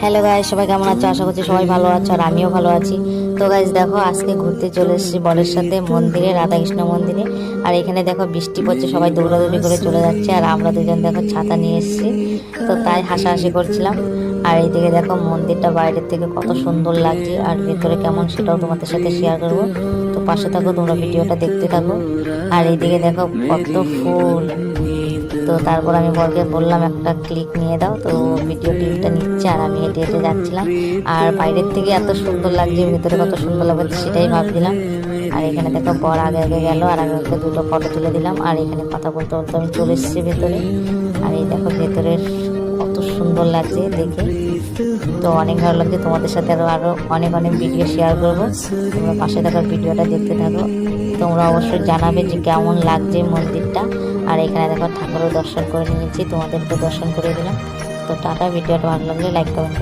Hello guys, সবাই কেমন আছো? আশা করছি সবাই ভালো আছো আর আমিও ভালো আছি। তো গাইস দেখো, আজকে ঘুরতে চলে এসেছি বরের সাথে মন্দিরে, রাধাকৃষ্ণ মন্দিরে। আর এখানে দেখো বৃষ্টি পড়ছে, সবাই দৌড়াদৌড়ি করে চলে যাচ্ছে আর আমরা দুজন দেখো ছাতা নিয়ে এসেছি। তো তাই হাসাহাসি করছিলাম। আর এইদিকে দেখো মন্দিরটা বাইরের থেকে কত সুন্দর লাগছে আর ভেতরে কেমন সেটাও তোমাদের সাথে শেয়ার করবো। তো পাশে থাকো, তোমরা ভিডিওটা দেখতে থাকো। আর এইদিকে দেখো কত ফুল। তো তারপর আমি বরকে বললাম একটা ক্লিক নিয়ে দাও, তো ভিডিও ক্লিপটা নিচ্ছে আর আমি হেঁটে হেঁটে যাচ্ছিলাম। আর বাইরের থেকে এত সুন্দর লাগছে, ভেতরে কত সুন্দর লাগছে সেটাই ভাবছিলাম। আর এখানে দেখো বর আগে আগে গেল আর আমি ওকে দুটো ফটো তুলে দিলাম। আর এখানে কথা বলতে বলতে আমি চলে এসেছি ভেতরে। আর এই দেখো ভেতরের কত সুন্দর লাগছে দেখে। তো অনেক ভালো লাগছে, তোমাদের সাথে আরো অনেক অনেক ভিডিও শেয়ার করবো। তোমরা পাশে থাকার ভিডিওটা দেখতে থাকো। তোমরা অবশ্যই জানাবে যে কেমন লাগছে মন্দিরটা। আর এখানে দেখো ঠাকুরও দর্শন করে নিয়েছি, তোমাদেরকে দর্শন করে দিলাম। তো টাটা, ভিডিওটা ভালো লাগলে লাইক কমেন্ট করবে।